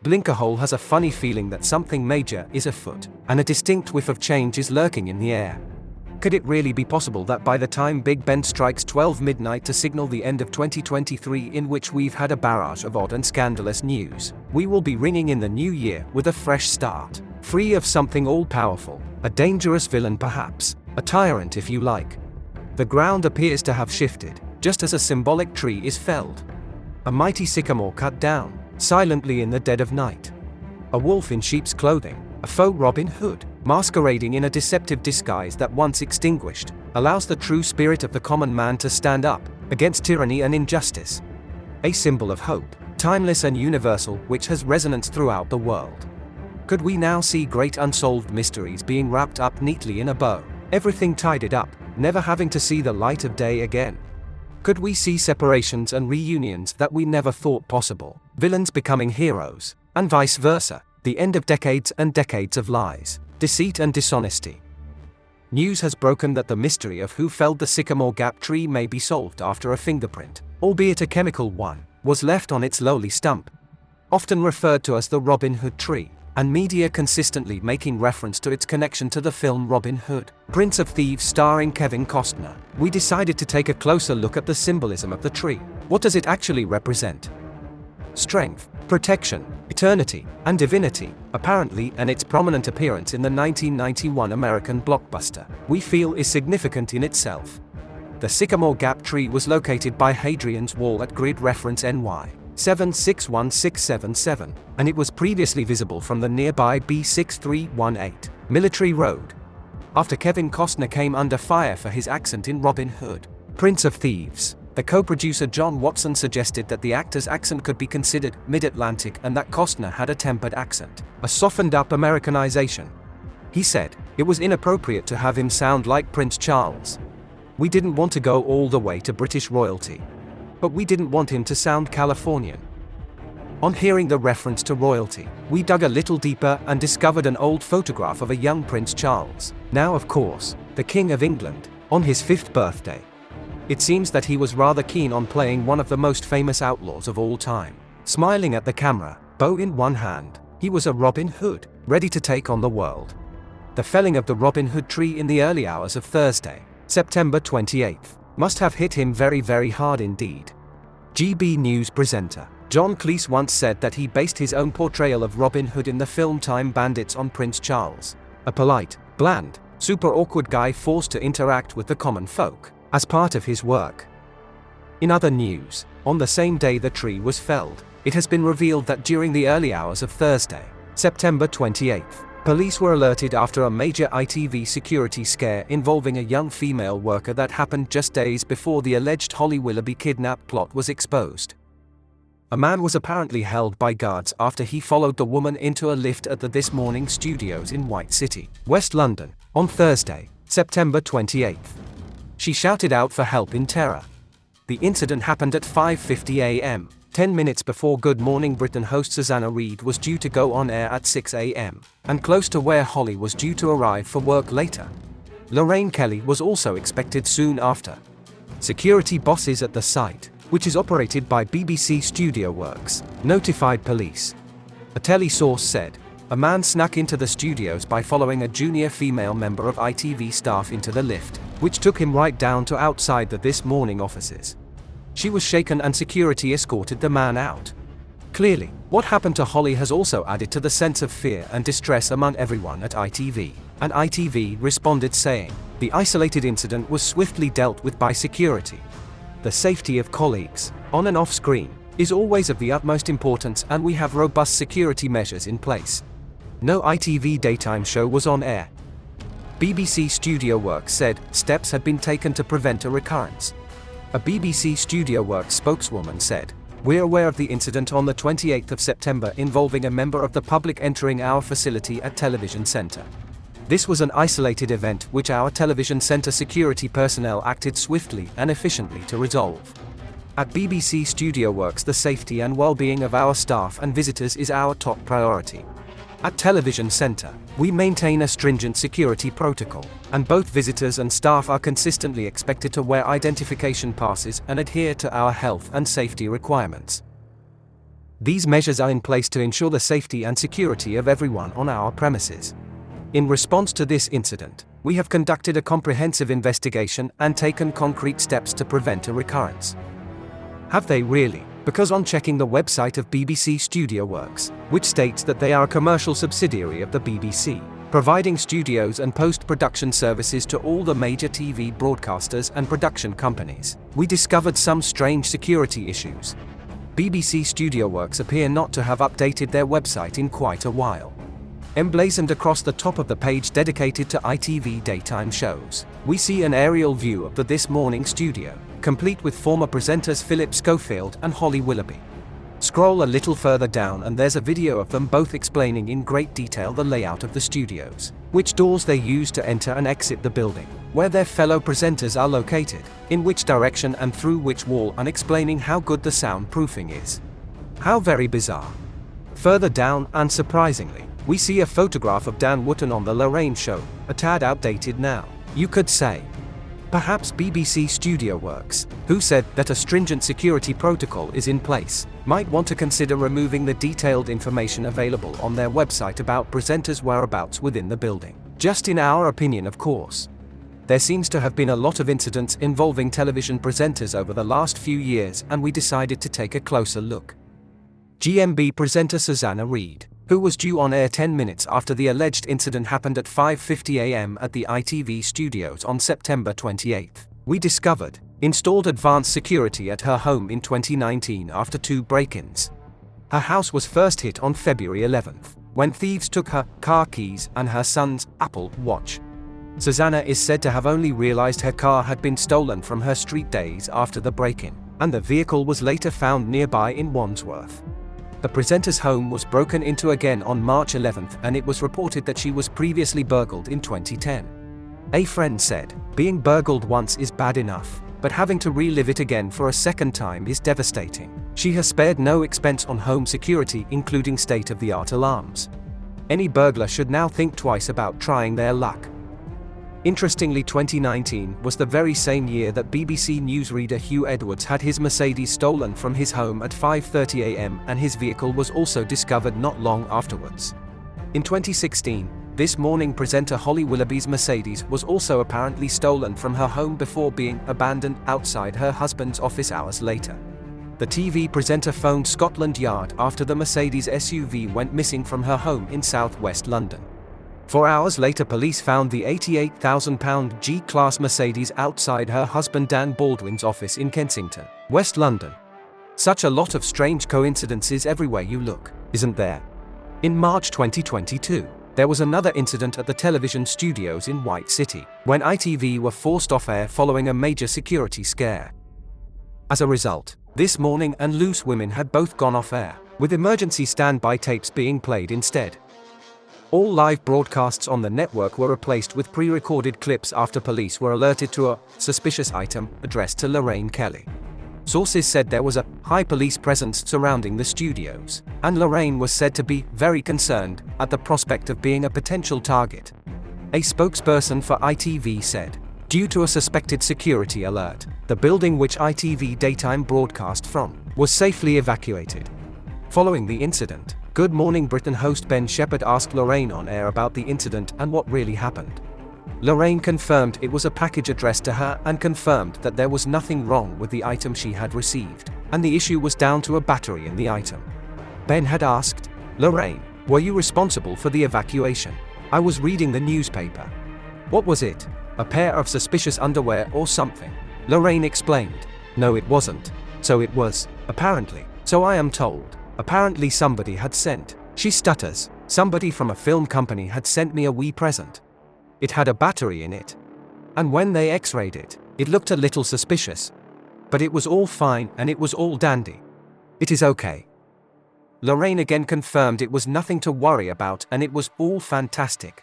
Blinkerhole has a funny feeling that something major is afoot, and a distinct whiff of change is lurking in the air. Could it really be possible that by the time Big Ben strikes 12 midnight to signal the end of 2023, in which we've had a barrage of odd and scandalous news, we will be ringing in the new year with a fresh start, free of something all-powerful, a dangerous villain perhaps, a tyrant if you like. The ground appears to have shifted, just as a symbolic tree is felled. A mighty sycamore cut down, silently in the dead of night. A wolf in sheep's clothing, a faux Robin Hood, masquerading in a deceptive disguise that once extinguished, allows the true spirit of the common man to stand up against tyranny and injustice. A symbol of hope, timeless and universal, which has resonance throughout the world. Could we now see great unsolved mysteries being wrapped up neatly in a bow, everything tidied up, never having to see the light of day again? Could we see separations and reunions that we never thought possible, villains becoming heroes, and vice versa, the end of decades and decades of lies, deceit and dishonesty? News has broken that the mystery of who felled the Sycamore Gap tree may be solved after a fingerprint, albeit a chemical one, was left on its lowly stump. Often referred to as the Robin Hood tree, and media consistently making reference to its connection to the film Robin Hood, Prince of Thieves starring Kevin Costner, we decided to take a closer look at the symbolism of the tree. What does it actually represent? Strength, protection, eternity, and divinity, apparently, and its prominent appearance in the 1991 American blockbuster, we feel is significant in itself. The Sycamore Gap tree was located by Hadrian's Wall at grid reference NY 761677, and it was previously visible from the nearby B6318 Military Road. After Kevin Costner came under fire for his accent in Robin Hood, Prince of Thieves, the co-producer John Watson suggested that the actor's accent could be considered mid-Atlantic and that Costner had a tempered accent, a softened-up Americanization. He said, it was inappropriate to have him sound like Prince Charles. We didn't want to go all the way to British royalty. But we didn't want him to sound Californian. On hearing the reference to royalty, we dug a little deeper and discovered an old photograph of a young Prince Charles, now of course, the King of England, on his 5th birthday. It seems that he was rather keen on playing one of the most famous outlaws of all time. Smiling at the camera, bow in one hand, he was a Robin Hood, ready to take on the world. The felling of the Robin Hood tree in the early hours of Thursday, September 28th, must have hit him very, very hard indeed. GB News presenter John Cleese once said that he based his own portrayal of Robin Hood in the film Time Bandits on Prince Charles, a polite, bland, super awkward guy forced to interact with the common folk, as part of his work. In other news, on the same day the tree was felled, it has been revealed that during the early hours of Thursday, September 28th, police were alerted after a major ITV security scare involving a young female worker that happened just days before the alleged Holly Willoughby kidnap plot was exposed. A man was apparently held by guards after he followed the woman into a lift at the This Morning studios in White City, West London, on Thursday, September 28th. She shouted out for help in terror. The incident happened at 5:50 a.m., 10 minutes before Good Morning Britain host Susanna Reid was due to go on air at 6 a.m., and close to where Holly was due to arrive for work later. Lorraine Kelly was also expected soon after. Security bosses at the site, which is operated by BBC Studio Works, notified police. A telly source said, a man snuck into the studios by following a junior female member of ITV staff into the lift, which took him right down to outside the This Morning offices. She was shaken and security escorted the man out. Clearly, what happened to Holly has also added to the sense of fear and distress among everyone at ITV, and ITV responded saying, the isolated incident was swiftly dealt with by security. The safety of colleagues, on and off screen, is always of the utmost importance and we have robust security measures in place. No ITV daytime show was on air. BBC Studio Works said steps had been taken to prevent a recurrence. A BBC Studio Works spokeswoman said, we're aware of the incident on the 28th of September involving a member of the public entering our facility at Television Centre. This was an isolated event which our Television Centre security personnel acted swiftly and efficiently to resolve. At BBC Studio Works, the safety and well-being of our staff and visitors is our top priority. At Television Centre, we maintain a stringent security protocol, and both visitors and staff are consistently expected to wear identification passes and adhere to our health and safety requirements. These measures are in place to ensure the safety and security of everyone on our premises. In response to this incident, we have conducted a comprehensive investigation and taken concrete steps to prevent a recurrence. Have they really? Because on checking the website of BBC Studio Works, which states that they are a commercial subsidiary of the BBC, providing studios and post-production services to all the major TV broadcasters and production companies, we discovered some strange security issues. BBC Studio Works appear not to have updated their website in quite a while. Emblazoned across the top of the page dedicated to ITV daytime shows, we see an aerial view of the This Morning studio, complete with former presenters Phillip Schofield and Holly Willoughby. Scroll a little further down and there's a video of them both explaining in great detail the layout of the studios, which doors they use to enter and exit the building, where their fellow presenters are located, in which direction and through which wall, and explaining how good the soundproofing is. How very bizarre. Further down, unsurprisingly, we see a photograph of Dan Wootton on The Lorraine Show, a tad outdated now, you could say. Perhaps BBC Studio Works, who said that a stringent security protocol is in place, might want to consider removing the detailed information available on their website about presenters' whereabouts within the building. Just in our opinion, of course. There seems to have been a lot of incidents involving television presenters over the last few years, and we decided to take a closer look. GMB presenter Susanna Reid, who was due on air 10 minutes after the alleged incident happened at 5:50 a.m. at the ITV studios on September 28, we discovered, installed advanced security at her home in 2019 after 2 break-ins. Her house was first hit on February 11th, when thieves took her car keys and her son's Apple Watch. Susanna is said to have only realized her car had been stolen from her street days after the break-in, and the vehicle was later found nearby in Wandsworth. The presenter's home was broken into again on March 11th, and it was reported that she was previously burgled in 2010. A friend said, "Being burgled once is bad enough, but having to relive it again for a second time is devastating." She has spared no expense on home security, including state-of-the-art alarms. Any burglar should now think twice about trying their luck. Interestingly, 2019 was the very same year that BBC newsreader Hugh Edwards had his Mercedes stolen from his home at 5:30 a.m. and his vehicle was also discovered not long afterwards. In 2016, This Morning presenter Holly Willoughby's Mercedes was also apparently stolen from her home before being abandoned outside her husband's office hours later. The TV presenter phoned Scotland Yard after the Mercedes SUV went missing from her home in southwest London. 4 hours later, police found the £88,000 G-Class Mercedes outside her husband Dan Baldwin's office in Kensington, West London. Such a lot of strange coincidences everywhere you look, isn't there? In March 2022, there was another incident at the television studios in White City, when ITV were forced off air following a major security scare. As a result, This Morning and Loose Women had both gone off air, with emergency standby tapes being played instead. All live broadcasts on the network were replaced with pre-recorded clips after police were alerted to a suspicious item addressed to Lorraine Kelly. Sources said there was a high police presence surrounding the studios, and Lorraine was said to be very concerned at the prospect of being a potential target. A spokesperson for ITV said, "Due to a suspected security alert, the building which ITV daytime broadcast from was safely evacuated." Following the incident, Good Morning Britain host Ben Shepherd asked Lorraine on air about the incident and what really happened. Lorraine confirmed it was a package addressed to her and confirmed that there was nothing wrong with the item she had received, and the issue was down to a battery in the item. Ben had asked, "Lorraine, were you responsible for the evacuation? I was reading the newspaper. What was it? A pair of suspicious underwear or something?" Lorraine explained, "No, it wasn't. So it was, apparently. So I am told. Apparently somebody had sent," she stutters, "somebody from a film company had sent me a wee present. It had a battery in it. And when they x-rayed it, it looked a little suspicious. But it was all fine and it was all dandy. It is okay." Lorraine again confirmed it was nothing to worry about and it was all fantastic.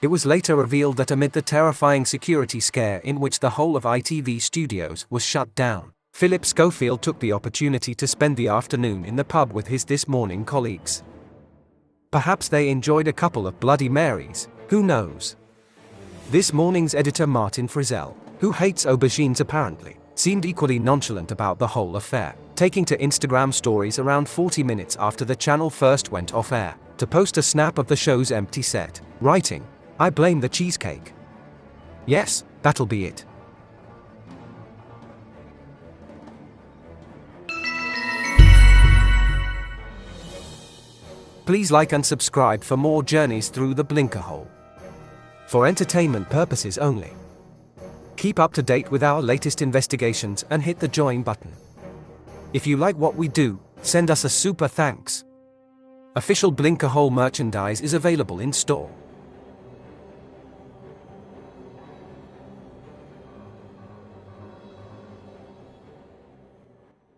It was later revealed that amid the terrifying security scare in which the whole of ITV studios was shut down, Phillip Schofield took the opportunity to spend the afternoon in the pub with his This Morning colleagues. Perhaps they enjoyed a couple of Bloody Marys, who knows? This Morning's editor Martin Frizzell, who hates aubergines apparently, seemed equally nonchalant about the whole affair. taking to Instagram stories around 40 minutes after the channel first went off air, to post a snap of the show's empty set, writing, "I blame the cheesecake. Yes, that'll be it." Please like and subscribe for more journeys through the Blinkerhole. For entertainment purposes only. Keep up to date with our latest investigations and hit the join button. If you like what we do, send us a super thanks. Official Blinkerhole merchandise is available in store.